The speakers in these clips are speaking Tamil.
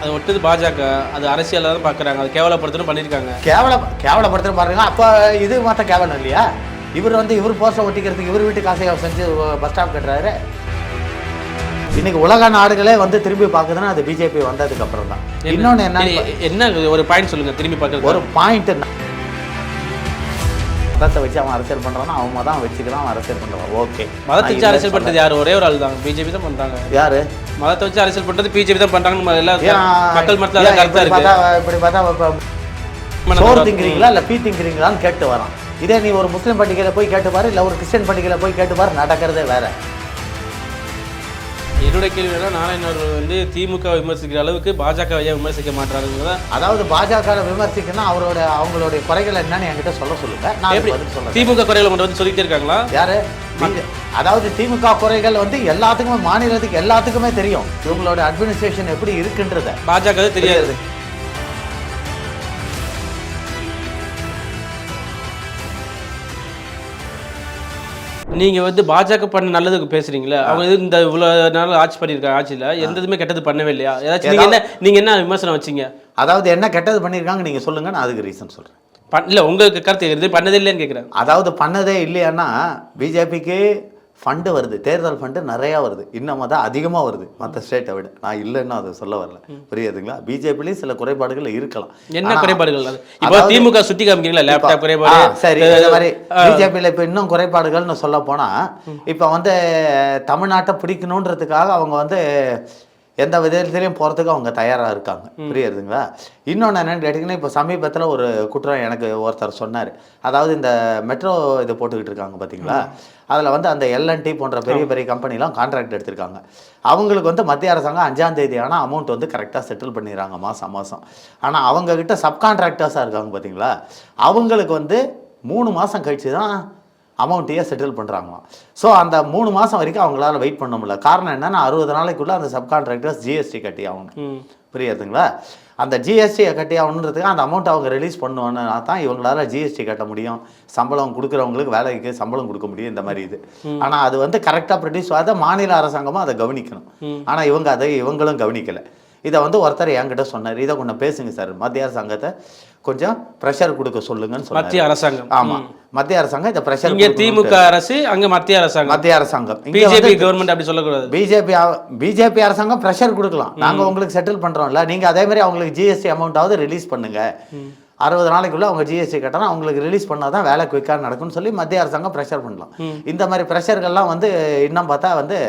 அது ஒட்டுது பாஜக. அது அரசியலாக தான் பார்க்குறாங்க. அது கேவலப்படுத்தணும் பண்ணியிருக்காங்க. கேவலப்படுத்தணும் பாருங்க. அப்போ இது மாற்றம் கேவலம் இல்லையா? இவர் போஸ்டர் ஒட்டிக்கிறதுக்கு இவர் வீட்டு காசை செஞ்சு பஸ் ஸ்டாப் கட்டுறாரு. இன்னைக்கு உலக நாடுகளே திரும்பி பார்க்குதுன்னா அது பிஜேபி வந்ததுக்கு அப்புறம் தான். இன்னொன்று என்ன ஒரு பாயிண்ட் சொல்லுங்க. திரும்பி பார்க்குறது ஒரு பாயிண்ட் மதத்தை வச்சு அவன் அரசியல் பண்ணுறான்னா அவங்க தான் வச்சுக்கலாம் அவன் அரசியல் பண்ணுறான். ஓகே, மதத்தை வச்சு அரசியல் பண்ணுறது யார்? ஒரே ஒரு ஆள் தான். பிஜேபி தான் பண்ணுறாங்க. யாரு மதத்தை வச்சு அரசியல் பண்ணுறது? பிஜேபி தான் பண்ணுறாங்க. எல்லாம் மக்கள் மத்தியில் கருத்தாக இருக்கு. இப்படி பார்த்தா சோறு திங்கிறீங்களா இல்லை பீ திங்கிறீங்களான்னு கேட்டு வரான். இதே நீ ஒரு முஸ்லீம் பண்டிகையில் போய் கேட்டு பாரு, இல்லை ஒரு கிறிஸ்டின் பண்டிகையில் போய் கேட்டு பாரு, நடக்கிறதே வேற. என்னுடைய கேள்வி என்ன, நாராயணர் திமுக விமர்சிக்கிற அளவுக்கு பாஜக விமர்சிக்க மாட்டாருங்க. அதாவது பாஜக விமர்சிக்கணும் அவங்களுடைய குறைகள் என்னன்னு என்கிட்ட சொல்லுங்க. நான் பதில் சொல்றேன். திமுக குறைகளை கொண்டு சொல்லிட்டே இருக்காங்களா? யாரு? அதாவது திமுக குறைகள் எல்லாத்துக்குமே, மாநிலத்துக்கு எல்லாத்துக்குமே தெரியும். இவங்களோட அட்மினிஸ்ட்ரேஷன் எப்படி இருக்குன்றத பாஜக தெரியாது. நீங்க பாஜக பண்ண நல்லதுக்கு பேசுறீங்களா? அவங்க இந்த இவ்வளவு நாள் ஆட்சி பண்ணிருக்காங்க. ஆட்சியில எந்த இதுவுமே கெட்டது பண்ணவே இல்லையா? ஏதாச்சும் நீங்க என்ன விமர்சனம் வச்சீங்க? அதாவது என்ன கெட்டது பண்ணிருக்காங்க நீங்க சொல்லுங்க, நான் அதுக்கு ரீசன் சொல்றேன். இல்ல உங்களுக்கு கருத்து இது பண்ணதே இல்லைன்னு கேட்குறேன். அதாவது பண்ணதே இல்லையான்னா பிஜேபிக்கு ஃபண்டு வருது, தேர்தல் ஃபண்டு நிறையா வருது, இன்னும் தான் அதிகமாக வருது மற்ற ஸ்டேட்டை விட. நான் இல்லைன்னு அதை சொல்ல வரல, புரியுதுங்களா? பிஜேபிலையும் சில குறைபாடுகள் இருக்கலாம். என்ன குறைபாடுகள்? இப்போ திமுக சுட்டி காமிக்கிறீங்களா? லேப்டாப் குறைபாடு. சரி, இந்த மாதிரி பிஜேபியில் இப்போ இன்னும் குறைபாடுகள்னு சொல்ல போனால், இப்போ தமிழ்நாட்டை பிடிக்கணுன்றதுக்காக அவங்க எந்த விதத்திலையும் போகிறதுக்கு அவங்க தயாராக இருக்காங்க, புரியுதுங்களா? இன்னொன்று என்னென்னு கேட்டிங்கன்னா, இப்போ சமீபத்தில் ஒரு குற்றம் எனக்கு ஒருத்தர் சொன்னார். அதாவது இந்த மெட்ரோ இது போட்டுக்கிட்டு இருக்காங்க பார்த்தீங்களா, அதில் அந்த எல்என்டி போன்ற பெரிய பெரிய கம்பெனிலாம் கான்ட்ராக்ட் எடுத்திருக்காங்க. அவங்களுக்கு மத்திய அரசாங்கம் 5ஆம் தேதி ஆனால் அமௌண்ட் கரெக்டாக செட்டில் பண்ணிடுறாங்க மாதம். ஆனால் அவங்கக்கிட்ட சப்கான்ட்ராக்டர்ஸாக இருக்காங்க பார்த்தீங்களா, அவங்களுக்கு 3 மாதம் கழிச்சு தான் அமௌண்ட்டையே செட்டில் பண்ணுறாங்களாம். ஸோ அந்த 3 மாதம் வரைக்கும் அவங்களால வெயிட் பண்ண முடியல. காரணம் என்னென்னா 60 நாளைக்குள்ளே அந்த சப்கான்ட்ராக்டர்ஸ் ஜிஎஸ்டி கட்டி ஆகணும், புரியுதுங்களா? அந்த ஜிஎஸ்டியை கட்டி ஆகணுன்றதுக்கு அந்த அமௌண்ட் அவங்க ரிலீஸ் பண்ணுவோன்னா தான் இவங்களால ஜிஎஸ்டி கட்ட முடியும், சம்பளம் கொடுக்குறவங்களுக்கு வேலைக்கு சம்பளம் கொடுக்க முடியும், இந்த மாதிரி இது. ஆனால் அது கரெக்டாக ப்ரொடியூஸ் ஆகாத மாநில அரசாங்கமும் அதை கவனிக்கணும். ஆனால் இவங்களும் கவனிக்கலை. இதை ஒருத்தர் என்கிட்ட சொன்னார், இதை கொஞ்சம் பேசுங்க சார், மத்திய அரசாங்கத்தை கொஞ்சம் ப்ரெஷர் கொடுக்க சொல்லுங்கன்னு சொன்னார். மத்திய அரசாங்கம்? ஆமாம், மத்திய அரசாங்கம் இந்த ப்ரெஷர். இங்கே திமுக அரசு, அங்கே மத்திய அரசாங்கம். பிஜேபி கவர்மெண்ட் அப்படி சொல்லக்கூடாது. பிஜேபி அரசாங்கம் ப்ரெஷர் கொடுக்கலாம், நாங்கள் உங்களுக்கு செட்டில் பண்ணுறோம்ல, நீங்கள் அதே மாதிரி அவங்களுக்கு ஜிஎஸ்டி அமௌண்ட்டாவது ரிலீஸ் பண்ணுங்க, 60 நாளைக்குள்ளே அவங்க ஜிஎஸ்டி கட்டணும், அவங்களுக்கு ரிலீஸ் பண்ணால் தான் வேலை குயிக்காக நடக்கும்னு சொல்லி மத்திய அரசாங்கம் ப்ரெஷர் பண்ணலாம். இந்த மாதிரி ப்ரெஷர்கள்லாம் இன்னும் பார்த்தா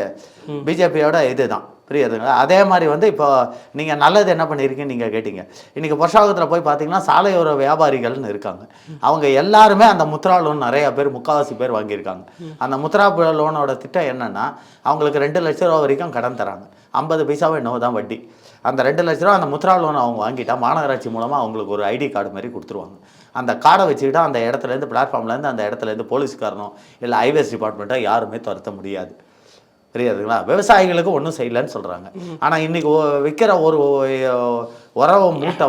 பிஜேபியோட இதுதான், புரியுதுங்களா? அதே மாதிரி இப்போ நீங்கள் நல்லது என்ன பண்ணியிருக்கீங்கன்னு நீங்கள் கேட்டீங்க. இன்றைக்கி புருஷாகத்தில் போய் பார்த்தீங்கன்னா சாலையோர வியாபாரிகள்னு இருக்காங்க. அவங்க எல்லாருமே அந்த முத்ரா லோன் நிறையா பேர், 3/4 பேர் வாங்கியிருக்காங்க. அந்த முத்ரா லோனோட திட்டம் என்னென்னா, அவங்களுக்கு 2 லட்ச ரூபா வரைக்கும் கடன் தராங்க, 50 பைசாவை என்னவோ தான் வட்டி. அந்த 2 லட்ச ரூபா அந்த முத்ரா லோன் அவங்க வாங்கிட்டா மாநகராட்சி மூலமாக அவங்களுக்கு ஒரு ஐடி கார்டு மாதிரி கொடுத்துருவாங்க. அந்த கார்டை வச்சுக்கிட்டா அந்த இடத்துலேருந்து, பிளாட்ஃபார்ம்லேருந்து அந்த இடத்துலேருந்து போலீஸ்காரனோ இல்லை ஹைவேஸ் டிபார்ட்மெண்ட்டோ யாருமே துரத்த முடியாது, புரியுதுங்களா? விவசாயிகளுக்கு ஒன்றும் செய்யலைன்னு சொல்கிறாங்க. ஆனால் இன்றைக்கி விற்கிற ஒரு உறவு மூட்டை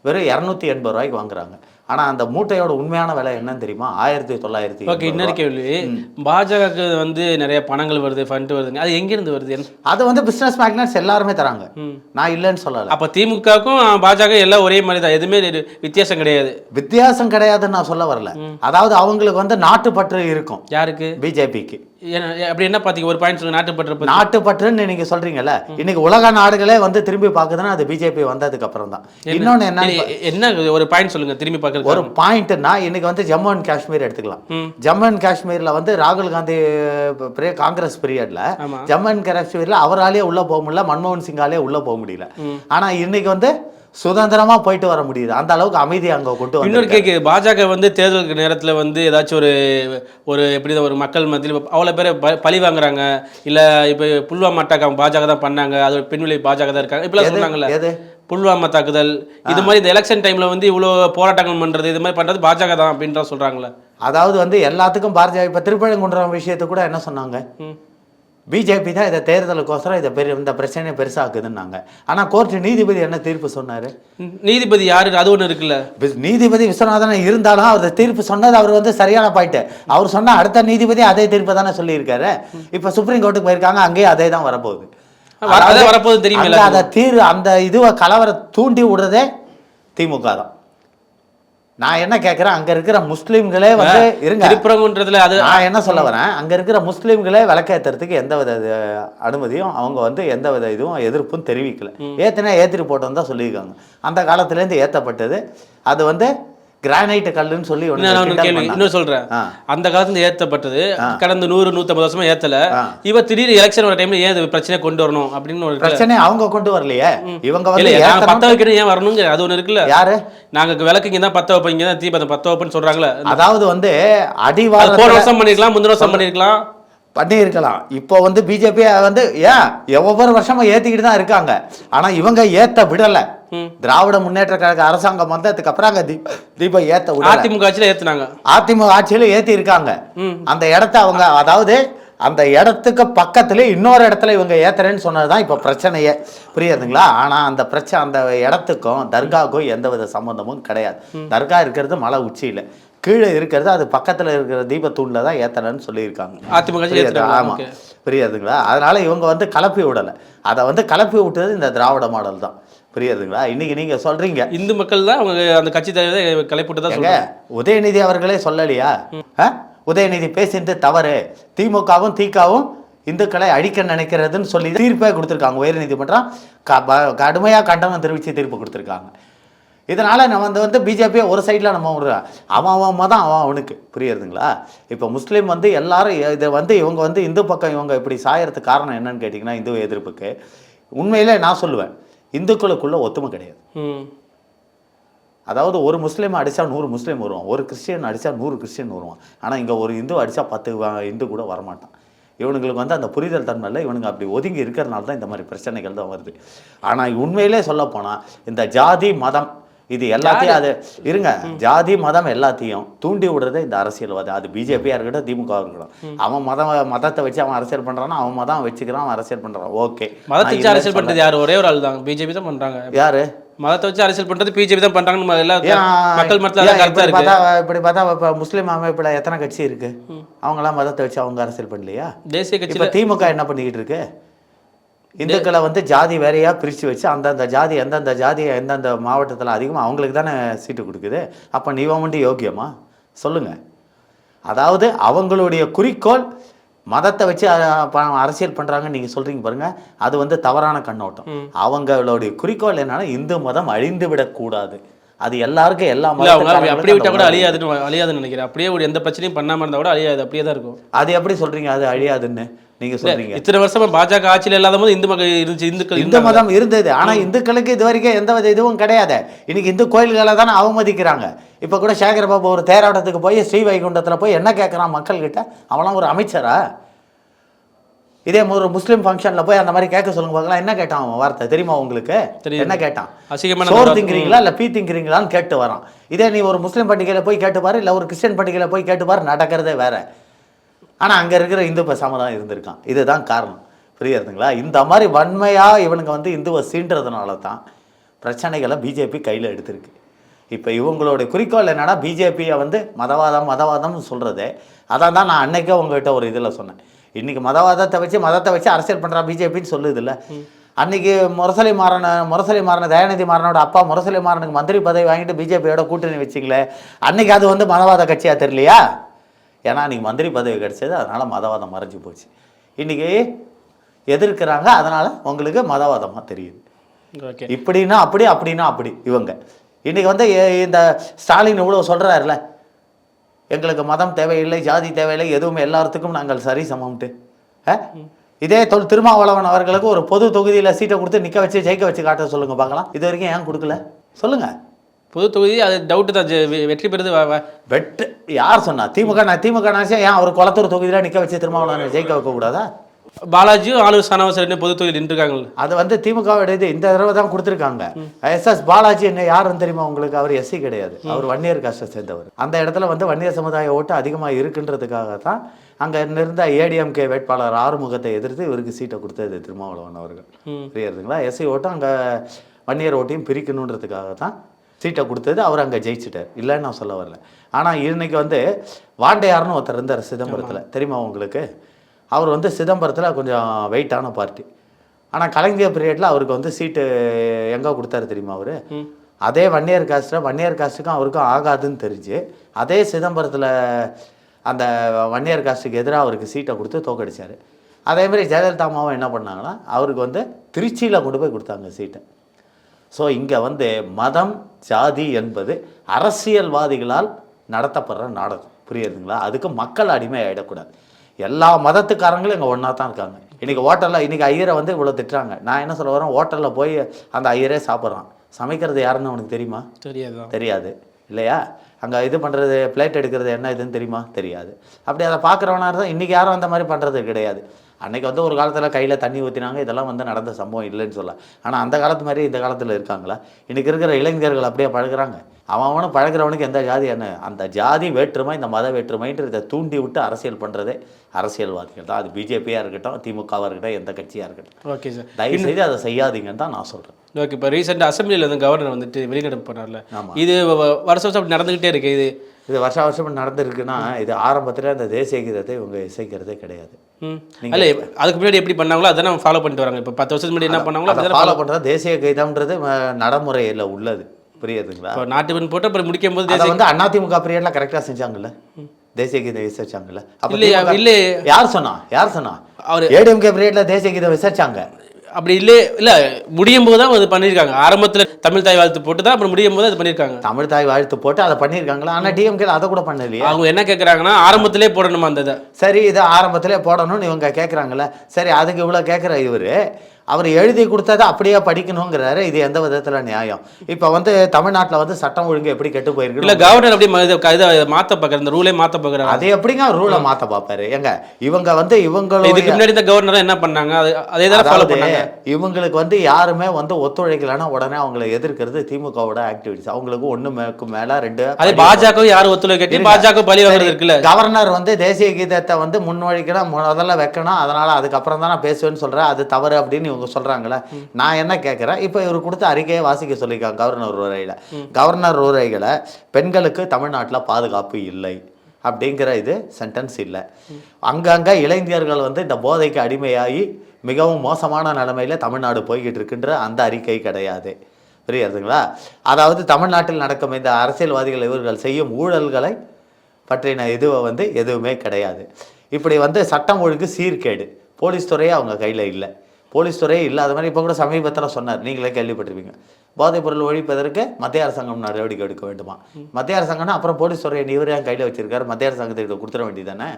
வெறும் 280 ரூபாய்க்கு வாங்குறாங்க. ஆனால் அந்த மூட்டையோட உண்மையான விலை என்னன்னு தெரியுமா? 1900. ஓகே, இன்னொரு கேள்வி. பாஜகவுக்கு நிறைய பணங்கள் வருது, ஃபண்ட் வருது, அது எங்கேருந்து வருது? அது பிஸ்னஸ் மேக்னட்ஸ் எல்லாருமே தராங்க, நான் இல்லைன்னு சொல்லலை. அப்போ திமுகவுக்கும் பாஜக எல்லாம் ஒரே மாதிரி தான், எதுவுமே வித்தியாசம் கிடையாது? வித்தியாசம் கிடையாதுன்னு நான் சொல்ல வரல. அதாவது அவங்களுக்கு நாட்டுப்பற்று இருக்கும். யாருக்கு? பிஜேபிக்கு. அப்படி என்ன பார்த்தீங்க? ஒரு பாயிண்ட் சொல்லுங்க. நாட்டுப்பற்றுன்னு நீங்க சொல்றீங்கல்ல, இன்னைக்கு உலக நாடுகளே திரும்பி பார்க்குதுன்னா அது பிஜேபி வந்ததுக்கு அப்புறம் தான். இன்னொன்று என்ன ஒரு பாயிண்ட் சொல்லுங்க. திரும்பி பார்க்க ஒரு பாயிண்ட்னா, இன்னைக்கு ஜம்மு அண்ட் காஷ்மீர் எடுத்துக்கலாம். ஜம்மு அண்ட் காஷ்மீர்ல ராகுல் காந்தி காங்கிரஸ் பீரியட்ல ஜம்மு அண்ட் காஷ்மீர்ல அவராலேயே உள்ள போக முடியல, மன்மோகன் சிங்காலே உள்ள போக முடியல. ஆனா இன்னைக்கு சுதந்திரமா போயிட்டு வர முடியுது, அந்த அளவுக்கு அமைதி அங்கே கொண்டு வந்து. இன்னொரு கேக்கு, பாஜக தேர்தலுக்கு நேரத்தில் ஏதாச்சும் ஒரு எப்படி ஒரு மக்கள் மத்தியில் அவ்வளோ பேர் பழி வாங்குறாங்க, இல்லை இப்போ புல்வாமா அட்டாக் அவங்க பாஜக தான் பண்ணாங்க, அது பின்விளை பாஜக தான் இருக்காங்க இப்பெல்லாம் சொன்னாங்கல்ல. புல்வாமா தாக்குதல் இது மாதிரி இந்த எலெக்ஷன் டைம்ல இவ்வளோ போராட்டங்கள் பண்ணுறது, இது மாதிரி பண்ணுறது பாஜக தான் அப்படின்ற சொல்கிறாங்களே. அதாவது எல்லாத்துக்கும் பாஜக. இப்போ திருப்பழங்குன்றம் விஷயத்தை கூட என்ன சொன்னாங்க? பிஜேபி தான் இதை தேர்தலுக்கோசரம் இந்த பிரச்சனையை பெருசாக்குதுன்னாங்க. ஆனால் கோர்ட்டு நீதிபதி என்ன தீர்ப்பு சொன்னார்? நீதிபதி யாரு? அது ஒன்று இருக்குல்ல, நீதிபதி விஸ்வநாதன் இருந்தாலும் அவர் தீர்ப்பு சொன்னது அவர் சரியான பாயிண்ட். அவர் சொன்ன அடுத்த நீதிபதி அதே தீர்ப்பு தானே சொல்லியிருக்காரு. இப்போ சுப்ரீம் கோர்ட்டுக்கு போயிருக்காங்க, அங்கேயே அதே தான் வரப்போகுது. அதான் வரப்போகுது தெரியுமில்ல. அந்த இதுவை கலவர தூண்டி விடுறதே திமுக தான். நான் என்ன கேட்குறேன், அங்கே இருக்கிற முஸ்லீம்களே வந்து இருங்க, திருப்பரங்குன்றதுல அது நான் என்ன சொல்ல வரேன், அங்கே இருக்கிற முஸ்லீம்களே விளக்கேற்றுறதுக்கு எந்த வித அனுமதியும் அவங்க வந்து எந்த வித இதுவும் எதிர்ப்பும் தெரிவிக்கல. ஏற்றிட்டு போட்டோன்னு தான் சொல்லியிருக்காங்க. அந்த காலத்துலேருந்து ஏற்றப்பட்டது. அது வந்து கிரானைட் கல்லுன்னு சொல்லி இன்னும் சொல்றேன். அந்த காலத்துல ஏத்தப்பட்டது கடந்த 100-150 வருஷமா ஏத்தல. இவ திடீர்னு எலெக்ஷன் வர டைம்ல ஏன் பிரச்சனை கொண்டு வரணும் அப்படின்னு ஒரு பிரச்சனை அவங்க கொண்டு வரலையே. இவங்க வந்து பத்த வைக்கணும் ஏன் வரணுங்க, அது ஒண்ணு இருக்குல்ல. யாரு நாங்க விளக்கு இங்க தான் பத்த வைப்போம், இங்க தான் தீபத்தை பத்த வைப்பேன்னு சொல்றாங்களே. அதாவது வந்து அடிவாரம் போன வருஷம் பண்ணிருக்கலாம், முந்தின வருஷம் பண்ணிருக்கலாம், பண்ணியிருக்கலாம். இப்போ வந்து பிஜேபி வந்து ஒவ்வொரு வருஷமும் ஏத்திக்கிட்டு தான் இருக்காங்க. ஆனா இவங்க ஏத்த விடல. திராவிட முன்னேற்ற கழக அரசாங்கம் வந்ததுக்கு அப்புறம் அங்க தீபம் ஏத்த விடல. அதிமுக ஆட்சியில ஏத்துனாங்க, அதிமுக ஆட்சியில ஏத்தி இருக்காங்க. அந்த இடத்த அவங்க அதாவது அந்த இடத்துக்கு பக்கத்துல இன்னொரு இடத்துல இவங்க ஏத்துறேன்னு சொன்னதுதான் இப்ப பிரச்சனையே, புரியுதுங்களா? ஆனா அந்த பிரச்சனை அந்த இடத்துக்கும் தர்காவுக்கும் எந்த வித சம்பந்தமும் கிடையாது. தர்கா இருக்கிறது மலை உச்சியில, கீழே இருக்கிறது அது பக்கத்துல இருக்கிற தீபத்தூண்ல தான் ஏத்தலன்னு சொல்லியிருக்காங்க அதிமுக. ஆமா, புரியுதுங்களா? அதனால இவங்க வந்து கலப்பி விடலை. அதை வந்து கலப்பி விட்டது இந்த திராவிட மாடல் தான், புரியுதுங்களா? இன்னைக்கு நீங்க சொல்றீங்க இந்து மக்கள் தான் அவங்க அந்த கட்சி தலைவரை கலைப்பட்டு தான் சொல்றாங்க. உதயநிதி அவர்களே சொல்லலையா? உதயநிதி பேசிட்டு தவறு, திமுகவும் திகாவும் இந்துக்களை அழிக்க நினைக்கிறதுன்னு சொல்லி தீர்ப்பே கொடுத்துருக்காங்க. உயர்நீதிமன்றம் கடுமையாக கண்டனம் தெரிவித்து தீர்ப்பு கொடுத்துருக்காங்க. இதனால் நம்ம வந்து பிஜேபியை ஒரு சைடில் நம்ம விடுறோம், அவன் மதம் அவனுக்கு, புரியுதுங்களா? இப்போ முஸ்லீம் வந்து எல்லாரும் இதை வந்து இவங்க வந்து இந்து பக்கம் இவங்க இப்படி சாயறதுக்கு காரணம் என்னன்னு கேட்டிங்கன்னா, இந்து எதிர்ப்புக்கு உண்மையிலே நான் சொல்லுவேன், இந்துக்களுக்குள்ள ஒத்துமை கிடையாது. அதாவது ஒரு முஸ்லீம் அடித்தா 100 முஸ்லீம் வருவான், ஒரு கிறிஸ்டியன் அடித்தா 100 கிறிஸ்டியன் வருவான். ஆனால் இங்கே ஒரு இந்து அடித்தா 10 இந்து கூட வரமாட்டான். இவனுங்களுக்கு வந்து அந்த புரிதல் தன்மை இல்லை. இவனுங்க அப்படி ஒதுங்கி இருக்கிறனால தான் இந்த மாதிரி பிரச்சனைகள் தான் வருது. ஆனால் உண்மையிலே சொல்லப்போனால் இந்த ஜாதி மதம் இது எல்லாத்தையும் அது இருங்க, ஜாதி மதம் எல்லாத்தையும் தூண்டி விடுறதே இந்த அரசியல்வாதி. அது பிஜேபியாக இருக்கட்டும், திமுக இருக்கட்டும். அவன் மதத்தை வச்சு அவன் அரசியல் பண்ணுறான்னா அவன் மதம் வச்சுக்கிறான், அவன் அரசியல் பண்ணுறான். ஓகே, மதத்தை வச்சு அரசியல் பண்ணுறது யார்? ஒரே ஒரு ஆள் தான், பிஜேபி தான் பண்ணுறாங்க. யாரு மதத்தை வச்சு அரசியல் பண்ணுறது? பிஜேபி தான் பண்ணுறாங்க. மக்கள் இப்படி பார்த்தா இப்போ முஸ்லீம் அமைப்பில் எத்தனை கட்சி இருக்கு? அவங்களாம் மதத்தை வச்சு அவங்க அரசியல் பண்ணலையா? தேசிய கட்சி. திமுக என்ன பண்ணிக்கிட்டு இருக்கு? இந்துக்களை வந்து ஜாதி வேறையாக பிரித்து வச்சு அந்தந்த ஜாதி எந்தெந்த ஜாதி எந்தெந்த மாவட்டத்தில் அதிகமாக அவங்களுக்கு தானே சீட்டு கொடுக்குது. அப்போ நீ மட்டும் யோக்கியமா சொல்லுங்கள்? அதாவது அவங்களுடைய குறிக்கோள் மதத்தை வச்சு அரசியல் பண்ணுறாங்கன்னு நீங்கள் சொல்கிறீங்க பாருங்கள், அது வந்து தவறான கண்ணோட்டம். அவங்களுடைய குறிக்கோள் என்னன்னா இந்து மதம் அழிந்து விடக்கூடாது. அது எல்லாருக்கும் எல்லா மதம் அப்படியே விட்டால் கூட அழியாதுன்னு நினைக்கிறேன். அப்படியே ஒரு எந்த பிரச்சனையும் பண்ணாமல் இருந்தால் கூட அழியாது, அப்படியே தான் இருக்கும். அது எப்படி சொல்கிறீங்க அது அழியாதுன்னு? நீங்க சொல்றீங்க இத்தனை வருஷமா பாஜக ஆட்சியில் இல்லாத போது இந்து மக்கள் இருந்துச்சு, இந்து மதம் இருந்தது. ஆனா இந்துக்களுக்கு இது வரைக்கும் எந்த வித இதுவும் கிடையாது. இன்னைக்கு இந்து கோயில்களை தானே அவமதிக்கிறாங்க. இப்ப கூட சேகர் பாபு ஒரு தேரோட்டத்துக்கு போய் ஸ்ரீவைகுண்டத்துல போய் என்ன கேட்கறான் மக்கள் கிட்ட? அவனாம் ஒரு அமைச்சரா? இதே ஒரு முஸ்லீம் ஃபங்க்ஷன்ல போய் அந்த மாதிரி கேட்க சொல்லுங்க பார்க்கலாம். என்ன கேட்டான் அவன் வார்த்தை தெரியுமா உங்களுக்கு? என்ன கேட்டான்? சோறு திங்கிறீங்களா இல்லை பீ திங்கிறீங்களான்னு கேட்டு வரான். இதே நீ ஒரு முஸ்லீம் பண்டிகையில போய் கேட்டு பாரு, இல்லை ஒரு கிறிஸ்டியன் பண்டிகையில போய் கேட்டு பாரு, நடக்கிறதே வேற. ஆனால் அங்கே இருக்கிற இந்து பேசாமல் தான் இருந்திருக்கான். இதுதான் காரணம், புரியுதுங்களா? இந்த மாதிரி வன்மையாக இவனுங்க வந்து இந்துவை சீன்றதுனால தான் பிரச்சனைகளை பிஜேபி கையில் எடுத்திருக்கு. இப்போ இவங்களுடைய குறிக்கோள் என்னன்னா, பிஜேபியை வந்து மதவாதம்னு சொல்கிறது. அதான் தான் நான் அன்னைக்கே உங்ககிட்ட ஒரு இதில் சொன்னேன். இன்றைக்கி மதத்தை வச்சு அரசியல் பண்ணுறா பிஜேபின்னு சொல்லுது இல்லை. அன்றைக்கி முரசொலி மாறன தயாநிதி மாறனோட அப்பா முரசொலி மாறனுக்கு மந்திரி பதவி வாங்கிட்டு பிஜேபியோட கூட்டணி வச்சிங்களே, அன்றைக்கி அது வந்து மதவாத கட்சியாக தெரியலையா? ஏன்னா அன்றைக்கி மந்திரி பதவி கிடச்சது, அதனால் மதவாதம் மறைஞ்சு போச்சு. இன்றைக்கி எதிர்க்கிறாங்க, அதனால் உங்களுக்கு மதவாதமாக தெரியுது. இப்படின்னா அப்படி, அப்படின்னா அப்படி. இவங்க இன்றைக்கி வந்து இந்த ஸ்டாலின் இவ்வளோ சொல்கிறாருல, எங்களுக்கு மதம் தேவையில்லை, ஜாதி தேவையில்லை, எதுவுமே எல்லாத்துக்கும் நாங்கள் சரி சமம்ட்டு. இதே திருமாவளவன் அவர்களுக்கு ஒரு பொது தொகுதியில் சீட்டை கொடுத்து நிற்க வச்சு ஜெயிக்க வச்சு காட்ட சொல்லுங்கள் பார்க்கலாம். இது வரைக்கும் ஏன் கொடுக்கல சொல்லுங்கள்? பொது தொகுதி அது டவுட்டு தான், வெற்றி பெறுது. யார் சொன்னா? திமுக நினைச்சா ஏன் அவர் குளத்தூர் தொகுதியில் நிற்க வச்சு திருமாவளவனை ஜெயிக்க வைக்கக்கூடாதா? பாலாஜியும் ஆளூர் சானவாசன் பொது தொகுதியில் நின்றுருக்காங்க. அது வந்து திமுகவுடையது. இந்த தடவை தான் கொடுத்துருக்காங்க. எஸ்எஸ் பாலாஜி என்ன யாருன்னு தெரியுமா உங்களுக்கு? அவர் எஸ்சி கிடையாது, அவர் வன்னியர் காஸ்ட்டை சேர்ந்தவர். அந்த இடத்துல வந்து வன்னியர் சமுதாய ஓட்டு அதிகமாக இருக்குன்றதுக்காக தான் அங்கே இருந்த ஏடிஎம்கே வேட்பாளர் ஆறுமுகத்தை எதிர்த்து இவருக்கு சீட்டை கொடுத்தது திருமாவளவன் அவர்கள். புரியுதுங்களா? எஸ்சி ஓட்டும் அங்கே வன்னியர் ஓட்டையும் பிரிக்கணுன்றதுக்காக தான் சீட்டை கொடுத்தது. அவர் அங்கே ஜெயிச்சிட்டார், இல்லைன்னு நான் சொல்ல வரல. ஆனால் இன்னைக்கு வந்து வாண்டையார்னு ஒருத்தர் இருந்தார் சிதம்பரத்தில், தெரியுமா உங்களுக்கு? அவர் வந்து சிதம்பரத்தில் கொஞ்சம் வெயிட்டான பார்ட்டி. ஆனால் கலைஞர் பீரியடில் அவருக்கு வந்து சீட்டு எங்கே கொடுத்தாரு தெரியுமா அவர்? அதே வன்னியர் காஸ்ட்டுக்கும் அவருக்கும் ஆகாதுன்னு தெரிஞ்சு அதே சிதம்பரத்தில் அந்த வன்னியர் காஸ்ட்டுக்கு எதிராக அவருக்கு சீட்டை கொடுத்து தோக்கடிச்சார். அதேமாதிரி ஜெயலலிதா அம்மாவும் என்ன பண்ணாங்கன்னா அவருக்கு வந்து திருச்சியில் கொண்டு போய் கொடுத்தாங்க சீட்டை. ஸோ இங்கே வந்து மதம் ஜாதி என்பது அரசியல்வாதிகளால் நடத்தப்படுற நாடகம், புரியுதுங்களா? அதுக்கு மக்கள் அடிமை ஆகிடக்கூடாது. எல்லா மதத்துக்காரங்களும் இங்கே ஒன்றா தான் இருக்காங்க. இன்றைக்கி ஹோட்டலில் இன்றைக்கி ஐயரை வந்து இவ்வளோ திட்டுறாங்க. நான் என்ன சொல்ல வரேன், ஹோட்டலில் போய் அந்த ஐயரே சாப்பிட்றான், சமைக்கிறது யாருன்னு அவனுக்கு தெரியுமா? தெரியாது இல்லையா? அங்கே இது பண்ணுறது பிளேட் எடுக்கிறது என்ன இதுன்னு தெரியுமா? தெரியாது. அப்படி அதை பார்க்குறவனா தான் இன்றைக்கி யாரும் அந்த மாதிரி பண்ணுறது கிடையாது. அன்றைக்கி வந்து ஒரு காலத்தில் கையில் தண்ணி ஊற்றினாங்க, இதெல்லாம் வந்து நடந்த சம்பவம் இல்லைன்னு சொல்ல. ஆனால் அந்த காலத்து மாதிரி இந்த காலத்தில் இருக்காங்களா? இன்றைக்கி இருக்கிற இளைஞர்கள் அப்படியே பழகுறாங்க. அவனும் பழகிறவனுக்கு எந்த ஜாதி என்ன, அந்த ஜாதி வேற்றுமை இந்த மத வேற்றுமைன்றதை தூண்டி விட்டு அரசியல் பண்ணுறதே அரசியல்வாதிகள் தான். அது பிஜேபியாக இருக்கட்டும், திமுகவாக இருக்கட்டும், எந்த கட்சியாக இருக்கட்டும். ஓகே சார், தயவுசெய்து அதை செய்யாதீங்கன்னு தான் நான் சொல்கிறேன். ஓகே, இப்போ ரீசெண்டாக அசம்பிளியில் வந்து கவர்னர் வந்துட்டு வெளிநடப்பு பண்ணார்ல, இது வருஷம் வருஷம் அப்படி நடந்துக்கிட்டே இருக்கு. இது வருஷம் நடந்துருக்குன்னா இது ஆரம்பத்தில் அந்த தேசிய கீதத்தை இவங்க இசைக்கிறதே கிடையாது. இல்லை, அதுக்கு முன்னாடி எப்படி பண்ணாங்களோ அதை நம்ம ஃபாலோ பண்ணிட்டு வராங்க. இப்போ 10 வருஷத்துக்கு முன்னாடி என்ன பண்ணாங்களோ அதை ஃபாலோ பண்ணுறது. தேசிய கீதம்ன்றது நடைமுறையில் உள்ளது, புரியுதுங்களா? இப்போ நாட்டு பெண் போட்டு அப்புறம் முடிக்கும் போது அதை வந்து அதிமுக பீரியட்லாம் கரெக்டாக செஞ்சாங்கல்ல, தேசிய கீதம் விசாரிச்சாங்கல்ல. இல்லை யார் சொன்னா அவர் ஏடிஎம்கே பீரியட்ல தேசிய கீதம் விசாரிச்சாங்க? அப்படி இல்லை முடியும் போது தான் அது பண்ணியிருக்காங்க. ஆரம்பத்தில் தமிழ் தாய் வாழ்த்து போட்டு தான் அப்புறம் முடியும் போது அது பண்ணியிருக்காங்க. தமிழ் தாய் வாழ்த்து போட்டு அதை பண்ணியிருக்காங்களா? ஆனால் டிஎம்கே அதை கூட பண்ணலையே. அவங்க என்ன கேட்குறாங்கன்னா ஆரம்பத்திலே போடணுமா அந்த இதை? சரி, இதை ஆரம்பத்திலே போடணும்னு இவங்க கேட்குறாங்களே. சரி, அதுக்கு இவ்வளோ கேட்குற அவர் எழுதி கொடுத்ததை அப்படியே படிக்கணுங்கிறாரு. இது எந்த விதத்தில் நியாயம்? இப்போ வந்து தமிழ்நாட்டில் வந்து சட்டம் ஒழுங்கு எப்படி கெட்டு போயிருக்கு? இல்லை, கவர்னர் அப்படி இதை மாற்ற பார்க்குற, இந்த ரூலே மாற்ற பார்க்குறாரு. அது எப்படிங்க ரூலை மாற்ற பார்ப்பாரு? எங்க இவங்க வந்து இதுக்கு முன்னாடி இந்த கவர்னர் என்ன பண்ணாங்க? அதே தான் ஃபாலோ பண்ணாங்க. இவங்களுக்கு வந்து யாருமே வந்து ஒத்துழைக்கலன்னா உடனே அவங்களை எதிர்க்கிறது திமுகவோட ஆக்டிவிட்டிஸ். அவங்களுக்கு ஒண்ணுக்கு மேல ரெண்டு. அதே பாஜக யாரும் ஒத்துழைக்க, பாஜக பலி வாங்குறது இருக்குல்ல. கவர்னர் வந்து தேசிய கீதத்தை வந்து முன்வழிக்கணும், முதல்ல வைக்கணும், அதனால அதுக்கப்புறம் தான் நான் பேசுவேன்னு சொல்றேன், அது தவறு அப்படின்னு இவங்க சொல்றாங்களே. நான் என்ன கேட்கிறேன், இப்போ இவர் கொடுத்த அறிக்கையை வாசிக்க சொல்லியிருக்காங்க கவர்னர் உரையில. கவர்னர் உரைகளை பெண்களுக்கு தமிழ்நாட்டில் பாதுகாப்பு இல்லை அப்படிங்கிற இது சென்டென்ஸ் இல்லை. அங்கங்கே இளைஞர்கள் வந்து இந்த போதைக்கு அடிமையாகி மிகவும் மோசமான நிலைமையில் தமிழ்நாடு போய்கிட்டு இருக்குன்ற அந்த அறிக்கை கிடையாது, புரியுதுங்களா? அதாவது தமிழ்நாட்டில் நடக்கும் இந்த அரசியல்வாதிகள் இவர்கள் செய்யும் ஊழல்களை பற்றின இதுவை வந்து எதுவுமே கிடையாது. இப்படி வந்து சட்டம் ஒழுங்கு சீர்கேடு, போலீஸ் துறையே அவங்க கையில் இல்லை. போலீஸ் துறையே இல்லாத மாதிரி இப்போ கூட சமீபத்தில் சொன்னார், நீங்களே கேள்விப்பட்டிருப்பீங்க, போதைப் பொருள் ஒழிப்பதற்கு மத்திய அரசாங்கம் நடவடிக்கை எடுக்க வேண்டுமா? மத்திய அரசாங்கம்னா அப்புறம் போலீஸ் துறையை இவர் ஏன் கையில் வச்சிருக்காரு? மத்திய அரசாங்கத்தை கொடுத்துட வேண்டியதானே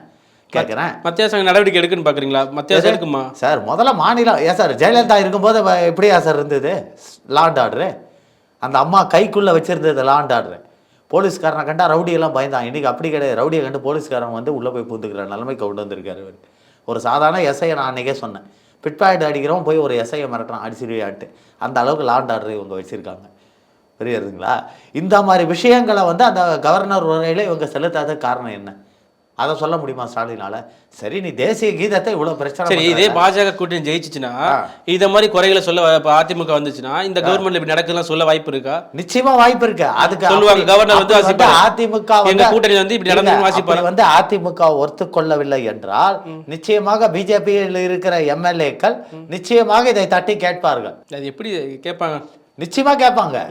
கேட்குறேன். மத்திய அரசாங்கம் நடவடிக்கை எடுக்குன்னு பார்க்குறீங்களா? மத்திய அரசு எடுக்குமா சார்? முதல்ல மாநிலம் ஏன் சார்? ஜெயலலிதா இருக்கும்போது எப்படியா சார் இருந்தது லா அண்ட் ஆர்டரு? அந்த அம்மா கைக்குள்ளே வச்சிருந்தது லா அண்ட் ஆர்டரு. போலீஸ்காரனை கண்டா ரவுடியெல்லாம் பயந்தான். இன்றைக்கி அப்படி கிடையாது. ரவுடியை கண்டு போலீஸ்காரன் வந்து உள்ளே போய் பூந்துக்கிற நிலைமை கொண்டு வந்திருக்காரு இவர். ஒரு சாதாரண எஸ்ஐயை நான் அன்றைக்கே சொன்னேன், பிட்பாக்கெட் அடிக்கிறோம் போய் ஒரு எஸ்ஐயை மிரட்டுறான், அடிச்சிருவியான்ட்டு. அந்த அளவுக்கு லா அண்ட் ஆர்டர் இவங்க வச்சுருக்காங்க, புரியுதுங்களா? இந்த மாதிரி விஷயங்களை வந்து அந்த கவர்னர் உரையில் இவங்க செலுத்தாத காரணம் என்ன? அதை சொல்ல முடியுமா ஸ்டாலினால? சரி, நீ தேசிய கீதத்தை இவ்வளவு பிரச்சனை. சரி, இதே பாஜக கூட்டணி ஜெயிச்சுச்சுன்னா இத மாதிரி குறைகளை சொல்ல அதிமுக வந்துச்சுன்னா இந்த கவர்மெண்ட்ல இப்படி நடக்குதுலாம் சொல்ல வாய்ப்பு இருக்கா? நிச்சயமா வாய்ப்பு இருக்கு. அதுக்கு சொல்லுவாங்க கவர்னர் வந்து அதிமுக எங்க கூட்டணி வந்து இப்படி நடந்து வாசிப்பாரு. வந்து அதிமுக ஒத்துக்கொள்ளவில்லை என்றால் நிச்சயமாக பிஜேபியில் இருக்கிற எம்எல்ஏக்கள் நிச்சயமாக இதை தட்டி கேட்பார்கள். அது எப்படி கேட்பாங்க? நிச்சயமா கேட்பாங்க.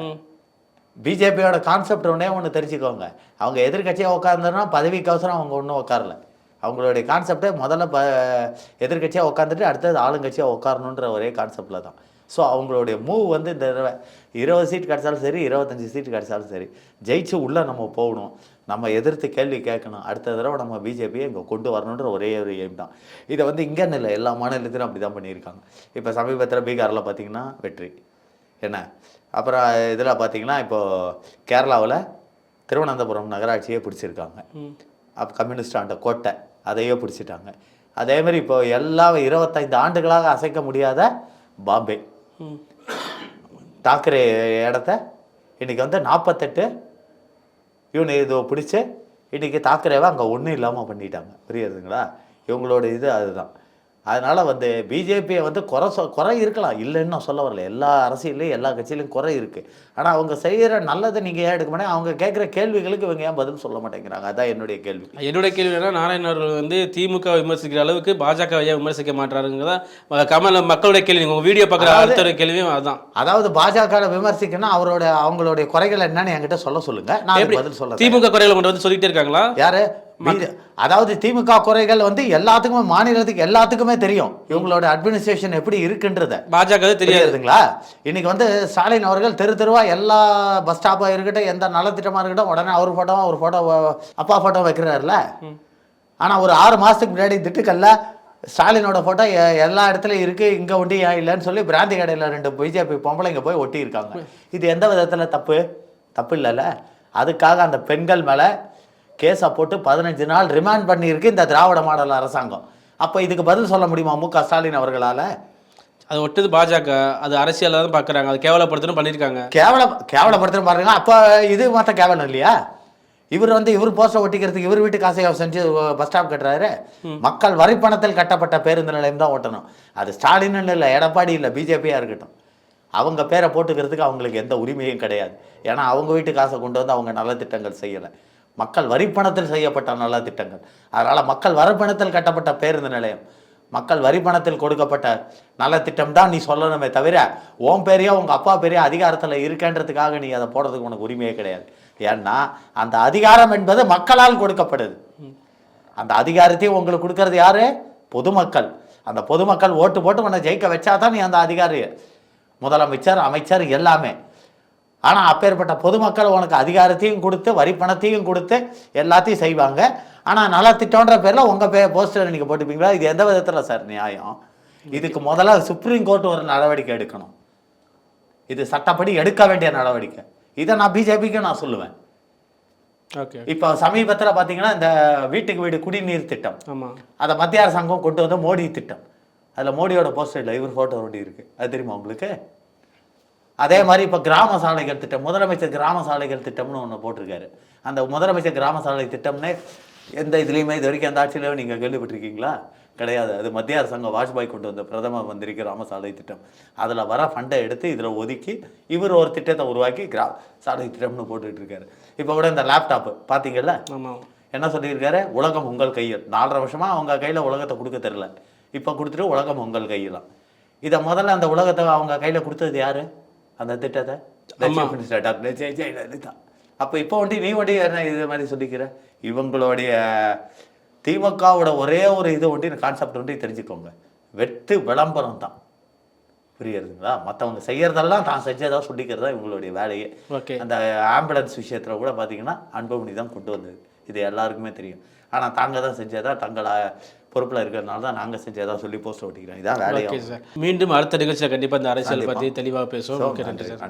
பிஜேபியோட கான்செப்ட் ஒன்று தெரிஞ்சுக்கோங்க. அவங்க எதிர்கட்சியாக உட்காந்துன்னா பதவிக்கோசரம் அவங்க ஒன்றும் உட்காரல. அவங்களுடைய கான்செப்டே முதல்ல எதிர்கட்சியாக உட்காந்துட்டு அடுத்தது ஆளுங்கட்சியாக உட்காரணுன்ற ஒரே கான்செப்டில் தான். ஸோ அவங்களுடைய மூவ் வந்து இந்த 20 சீட் கிடச்சாலும் சரி, 25 சீட் கிடச்சாலும் சரி, ஜெயிச்சு உள்ளே நம்ம போகணும், நம்ம எதிர்த்து கேள்வி கேட்கணும், அடுத்த தடவை நம்ம பிஜேபியை இங்கே கொண்டு வரணுன்ற ஒரே ஒரு எய்ம் தான். இதை வந்து இங்கேன்னு இல்லை, எல்லா மாநிலத்திலும் அப்படி தான் பண்ணியிருக்காங்க. இப்போ சமீபத்தில் பீகாரில் பார்த்திங்கன்னா வெற்றி என்ன, அப்புறம் இதில் பார்த்திங்கன்னா இப்போது கேரளாவில் திருவனந்தபுரம் நகராட்சியே பிடிச்சிருக்காங்க. அப்போ கம்யூனிஸ்ட் ஆண்ட கோட்டை அதையே பிடிச்சிட்டாங்க. அதேமாதிரி இப்போ எல்லா 25 ஆண்டுகளாக அசைக்க முடியாத பாம்பே தாக்கரே இடத்த இன்றைக்கி வந்து 48 இதை பிடிச்சி இன்றைக்கி தாக்கரேவை அங்கே ஒன்றும் இல்லாமல் பண்ணிட்டாங்க, புரியுதுங்களா? இவங்களோட இது அதுதான். அதனால் வந்து பிஜேபியை வந்து குறை இருக்கலாம், இல்லைன்னு நான் சொல்ல வரல. எல்லா அரசியல்லையும் எல்லா கட்சியிலையும் குறை இருக்குது. ஆனால் அவங்க செய்கிற நல்லதை நீங்கள் ஏன் எடுக்க மாட்டேங்க? அவங்க கேட்குற கேள்விகளுக்கு இவங்க ஏன் பதில் சொல்ல மாட்டேங்கிறாங்க? அதான் என்னுடைய கேள்வி. என்னுடைய கேள்வி என்ன, நாராயணன் அவர்கள் வந்து திமுக விமர்சிக்கிற அளவுக்கு பாஜக ஏன் விமர்சிக்க மாட்டாருங்கிறதா கமல் மக்களுடைய கேள்வி. உங்கள் வீடியோ பார்க்குற அடுத்த கேள்வியும் அதுதான். அதாவது பாஜக விமர்சிக்கணும், அவங்களுடைய குறைகள் என்னன்னு என்கிட்ட சொல்லுங்க, நான் பதில் சொல்ல. திமுக குறைகளை கொண்டு வந்து சொல்லிட்டே இருக்காங்களா யாரு? அதாவது திமுக குறைகள் வந்து எல்லாத்துக்குமே, மாநிலத்துக்கு எல்லாத்துக்குமே தெரியும் இவங்களோட அட்மினிஸ்ட்ரேஷன் எப்படி இருக்குன்றத. பாஜக தெரியாதுங்களா? இன்னைக்கு வந்து ஸ்டாலின் அவர்கள் தெருவா எல்லா பஸ் ஸ்டாப்பா இருக்கட்டும், எந்த நலத்திட்டமா இருக்கட்டும், உடனே அவர் போட்டோ அப்பா போட்டோ வைக்கிறாருல. ஆனா ஒரு 6 மாசத்துக்கு முன்னாடி திட்டுக்கல்ல ஸ்டாலினோட போட்டோ எல்லா இடத்துலயும் இருக்கு, இங்க ஒட்டி ஏன் இல்லைன்னு சொல்லி பிராந்தி கடையில் 2 பிஜேபி பொம்பளைங்க போய் ஒட்டி இருக்காங்க. இது எந்த விதத்துல தப்பு இல்லைல்ல? அதுக்காக அந்த பெண்கள் மேல கேஸை போட்டு 15 நாள் ரிமாண்ட் பண்ணியிருக்கு இந்த திராவிட மாடல் அரசாங்கம். அப்போ இதுக்கு பதில் சொல்ல முடியுமா மு.க. ஸ்டாலின் அவர்களால்? அது ஒட்டுது பாஜக, அது அரசியலாக தான் பார்க்குறாங்க, அது கேவலப்படுத்தணும் பண்ணியிருக்காங்க. கேவலப்படுத்தணும் பாருங்க. அப்போ இது மற்ற கேவலம் இல்லையா? இவர் போஸ்டர் ஒட்டிக்கிறதுக்கு இவர் வீட்டு காசை செஞ்சு பஸ் ஸ்டாப் கட்டுறாரு. மக்கள் வரி பணத்தில் கட்டப்பட்ட பேருந்து நிலையம் தான் ஓட்டணும். அது ஸ்டாலின் இல்லை, எடப்பாடி இல்லை, பிஜேபியாக இருக்கட்டும், அவங்க பேரை போட்டுக்கிறதுக்கு அவங்களுக்கு எந்த உரிமையும் கிடையாது. ஏன்னா அவங்க வீட்டு காசை கொண்டு வந்து அவங்க நல்ல திட்டங்கள் செய்யலை. மக்கள் வரிப்பணத்தில் செய்யப்பட்ட நல்ல திட்டங்கள். அதனால் மக்கள் வரிப்பணத்தில் கட்டப்பட்ட பேருந்து நிலையம், மக்கள் வரிப்பணத்தில் கொடுக்கப்பட்ட நல்ல திட்டம் தான் நீ சொல்லணுமே தவிர உன் பேரையோ உங்கள் அப்பா பேரையோ அதிகாரத்தில் இருக்கன்றதுக்காக நீ அதை போடுறதுக்கு உனக்கு உரிமையே கிடையாது. ஏன்னா அந்த அதிகாரம் என்பது மக்களால் கொடுக்கப்படுது. அந்த அதிகாரத்தையும் உங்களுக்கு கொடுக்கறது யாரு? பொதுமக்கள். அந்த பொதுமக்கள் ஓட்டு போட்டு உன்னை ஜெயிக்க வச்சா தான் நீ அந்த அதிகாரி, முதலமைச்சர், அமைச்சர் எல்லாமே. ஆனால் அப்பேற்பட்ட பொதுமக்கள் உனக்கு அதிகாரத்தையும் கொடுத்து வரி பணத்தையும் கொடுத்து எல்லாத்தையும் செய்வாங்க. ஆனால் நலத்திட்டம்ன்ற பேரில் உங்கள் போஸ்டர் நீங்கள் போட்டுப்பீங்களா? இது எந்த விதத்தில் சார் நியாயம்? இதுக்கு முதல்ல சுப்ரீம் கோர்ட் ஒரு நடவடிக்கை எடுக்கணும். இது சட்டப்படி எடுக்க வேண்டிய நடவடிக்கை. இதை நான் பிஜேபிக்கு நான் சொல்லுவேன். ஓகே. இப்போ சமீபத்தில் பார்த்தீங்கன்னா இந்த வீட்டுக்கு வீடு குடிநீர் திட்டம், ஆமாம், அதை மத்திய அரசாங்கம் கொண்டு வந்த மோடி திட்டம். அதில் மோடியோட போஸ்டர் இல்லை, இவர் ஃபோட்டோ ஒட்டி இருக்குது. அது தெரியுமா உங்களுக்கு? அதே மாதிரி இப்போ கிராம சாலைகள் திட்டம், முதலமைச்சர் கிராம சாலைகள் திட்டம்னு ஒன்று போட்டிருக்காரு. அந்த முதலமைச்சர் கிராம சாலை திட்டம்னு எந்த இதுலேயுமே இது வரைக்கும் அந்த ஆட்சியிலும் நீங்கள் கேள்விப்பட்டிருக்கீங்களா? கிடையாது. அது மத்திய அரசாங்கம் வாஜ்பாய் கொண்டு வந்த பிரதம மந்திரி கிராம சாலை திட்டம். அதில் வர ஃபண்டை எடுத்து இதில் ஒதுக்கி இவர் ஒரு திட்டத்தை உருவாக்கி சாலை திட்டம்னு போட்டுக்கிட்டு இருக்காரு. இப்போ கூட இந்த லேப்டாப்பு பார்த்தீங்கல்ல, என்ன சொல்லியிருக்காரு? உலகம் உங்கள் கையில். 4.5 வருஷமாக அவங்க கையில் உலகத்தை கொடுக்க தெரில, இப்போ கொடுத்துட்டு உலகம் உங்கள் கையிலாம். இதை முதல்ல அந்த உலகத்தை அவங்க கையில் கொடுத்தது யாரு? அந்த திட்டத்தை டாக்டர் ஜெயலலிதா. அப்போ இப்போ நீ என்ன இது மாதிரி சொல்லிக்கிற? இவங்களுடைய திமுகவோட ஒரே ஒரு இது கான்செப்ட் தெரிஞ்சுக்கோங்க, வெட்டு விளம்பரம் தான். புரியுதுங்களா? மற்றவங்க செய்யறதெல்லாம் தான் செஞ்சதா சொல்லிக்கிறதா இவங்களுடைய வேலையே. அந்த ஆம்புலன்ஸ் விஷயத்தில் கூட பார்த்தீங்கன்னா அன்புமணி தான் கொண்டு வந்தது, இது எல்லாருக்குமே தெரியும். ஆனால் தாங்க தான் செஞ்சதா, தங்களை பொறுப்பில் இருக்கிறதுனால தான் நாங்கள் செஞ்சதா சொல்லி போஸ்ட் ஓட்டிக்கிறோம். இதான் வேலையை. மீண்டும் அடுத்த நிகழ்ச்சியில் கண்டிப்பாக இந்த அரசியல் பற்றி தெளிவாக பேசுவோம். ஓகே, நன்றி சார்.